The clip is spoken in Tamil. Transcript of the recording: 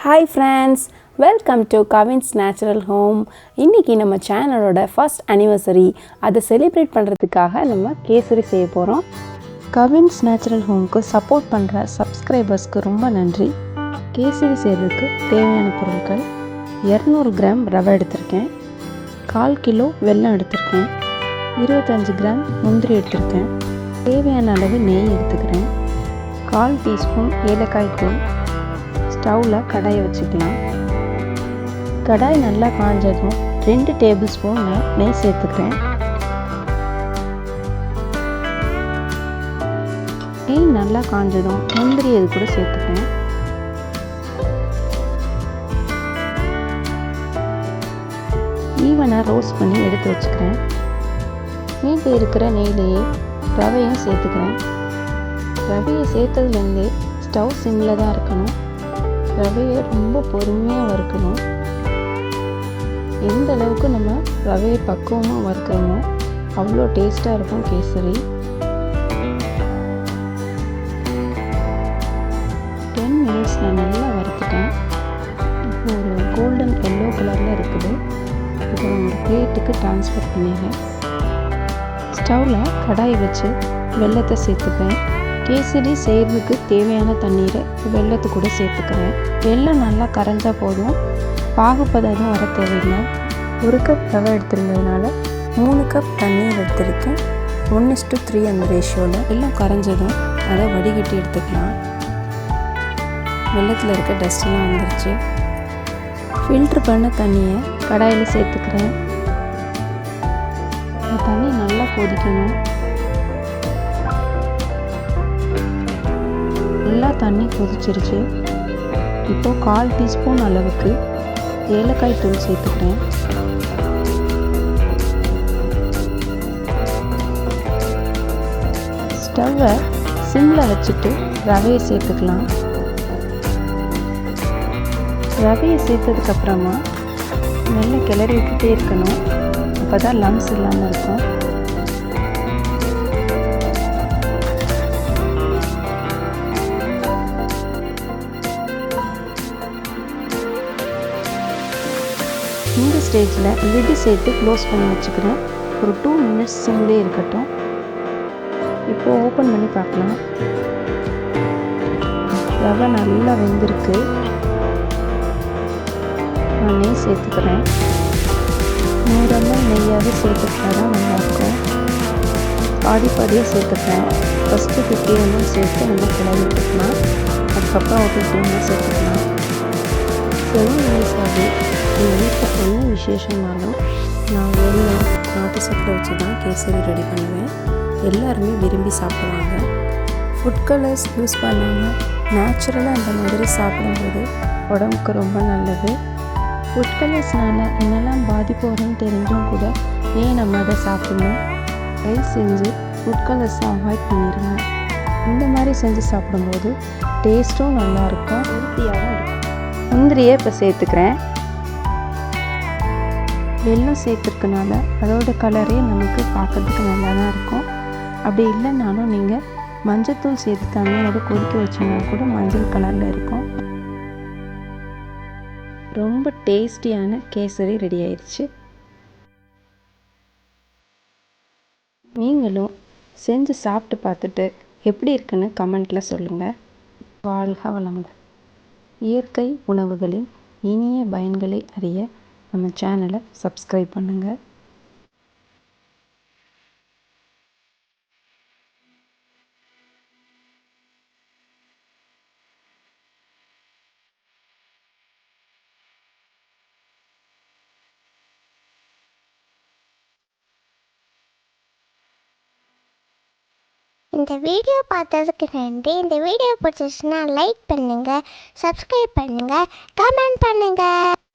Hi friends, welcome to Cavin's natural home. இன்றைக்கி நம்ம சேனலோட ஃபர்ஸ்ட் அனிவர்சரி, அதை செலிப்ரேட் பண்ணுறதுக்காக நம்ம கேசரி செய்ய போகிறோம். கவின்ஸ் நேச்சுரல் ஹோம்க்கு சப்போர்ட் பண்ணுற சப்ஸ்கிரைபர்ஸ்க்கு ரொம்ப நன்றி. கேசரி செய்கிறதுக்கு தேவையான பொருட்கள்: 200 கிராம் ரவை எடுத்திருக்கேன், 1/4 கிலோ வெல்லம் எடுத்திருக்கேன், 25 கிராம் முந்திரி எடுத்திருக்கேன், தேவையான அளவு நெய் எடுத்துக்கிறேன், 1/4 டீஸ்பூன் ஏலக்காய் தூள். ஸ்டவ்வில் கடாயை வச்சுக்கலாம். கடாய் நல்லா காஞ்சதும் 2 டேபிள் ஸ்பூன் நெய் சேர்த்துக்கிறேன். நெய் நல்லா காஞ்சதும் முந்திரி இது கூட சேர்த்துக்கிறேன். ஈவனாக ரோஸ்ட் பண்ணி எடுத்து வச்சுக்கிறேன். மீதி இருக்கிற நெய்லேயே ரவையும் சேர்த்துக்கிறேன். ரவையை சேர்த்ததுலேருந்தே ஸ்டவ் சிம்மில் தான் இருக்கணும். ரவையை ரொம்ப பொறுமையாக வறுக்கணும். எந்த அளவுக்கு நம்ம ரவையை பக்குவமாக வறுக்கிறோமோ அவ்வளோ டேஸ்ட்டாக இருக்கும் கேசரி. 10 மினிட்ஸ் நான் நல்லா வறுத்துட்டேன். இப்போ ஒரு கோல்டன் எல்லோ கலரில் இருக்குது. இப்போ நான் ஒரு பிளேட்டுக்கு ட்ரான்ஸ்ஃபர் பண்ணிடுறேன். ஸ்டவ்வில் கடாயை வச்சு வெல்லத்தை சேர்த்துப்பேன். கேசரி செய்கிறதுக்கு தேவையான தண்ணீரை வெல்லத்து கூட சேர்த்துக்கிறேன். வெல்லம் நல்லா கரைஞ்சால் போதும், பாகுப்பதம் வர தேவையில்லை. 1 கப் ரவை எடுத்துருந்ததுனால 3 கப் தண்ணீர் எடுத்துருக்கேன். 1:3 அந்த ரேஷியோவில். வெல்லம் கரைஞ்சதும் அதை வடிகட்டி எடுத்துக்கலாம். வெல்லத்தில் இருக்க டஸ்ட்டெல்லாம் வந்துருச்சு. ஃபில்ட்ரு பண்ண தண்ணியை கடாயில் சேர்த்துக்கிறேன். அந்த தண்ணி நல்லா கொதிக்கணும். நல்லா தண்ணி கொதிச்சிருச்சு. இப்போது 1/4 டீஸ்பூன் அளவுக்கு ஏலக்காய் தூள் சேர்த்துக்கிறேன். ஸ்டவ்வை சிம்மில் வச்சுட்டு ரவையை சேர்த்துக்கலாம். ரவையை சேர்த்ததுக்கப்புறமா நல்லா கிளறி விட்டுட்டே இருக்கணும். அப்போ தான் லம்ஸ் இல்லாமல் இருக்கும். இந்த ஸ்டேஜில் லிட்டு சேர்த்து க்ளோஸ் பண்ணி வச்சுக்கிறேன். ஒரு 2 மினிட்ஸ் சிம்லேயே இருக்கட்டும். இப்போது ஓப்பன் பண்ணி பார்க்கலாம். ரவை நல்லா வெந்திருக்கு. நான் நெய் சேர்த்துக்கிறேன். 100 ml நெய்யாவது சேர்த்துக்கிட்டா தான் நல்லாயிருக்கும். பாதியாக சேர்த்துக்கிறேன். ஃபஸ்ட்டு 50 ml சேர்த்து நல்லா கிளறி விட்டுக்கலாம். அதுக்கப்புறம் ஒரு 50 ml சேர்த்துக்கலாம். 7 மினிட்ஸ் ஆகுது. எங்கள் வீட்டில் என்ன விசேஷம்னாலும் நான் வெல்லம் நாட்டு சக்கரை வச்சு தான் கேசரி ரெடி பண்ணுவேன். எல்லாருமே விரும்பி சாப்பிடுவாங்க. ஃபுட் கலர்ஸ் யூஸ் பண்ணாமல் நேச்சுரலாக அந்த மாதிரி சாப்பிடும்போது உடம்புக்கு ரொம்ப நல்லது. ஃபுட் கலர்ஸ்னால் என்னெல்லாம் பாதிப்பு வரும்னு தெரிஞ்சும் கூட ஏன் நம்ம அதை சாப்பிடணும்? தயவு செஞ்சு ஃபுட் கலர்ஸை அவாய்ட் பண்ணிடுங்க. இந்த மாதிரி செஞ்சு சாப்பிடும்போது டேஸ்ட்டும் நல்லாயிருக்கும், ஹெல்த்தியாகவும் இருக்கும். முந்திரியை இப்போ சேர்த்துக்கிறேன். வெல்லம் சேர்த்துருக்கனால அதோட கலரே நமக்கு பார்க்கறதுக்கு நல்லா தான் இருக்கும். அப்படி இல்லைனாலும் நீங்கள் மஞ்சத்தூள் சேர்த்து தண்ணியோட கொதிக்க வச்சோன்னா கூட மஞ்சள் கலரில் இருக்கும். ரொம்ப டேஸ்டியான கேசரி ரெடி ஆயிடுச்சு. நீங்களும் செஞ்சு சாப்பிட்டு பார்த்துட்டு எப்படி இருக்குன்னு கமெண்ட்டில் சொல்லுங்கள். வாழ்க வளமுடன். இயற்கை உணவுகளின் இனிய பயன்களை அறிய நம்ம சேனலை சப்ஸ்கிரைப் பண்ணுங்கள். இந்த வீடியோ பார்த்ததுக்கு நன்றி. இந்த வீடியோ பிடிச்சிச்சுன்னா லைக் பண்ணுங்கள், சப்ஸ்கிரைப் பண்ணுங்கள், கமெண்ட் பண்ணுங்கள்.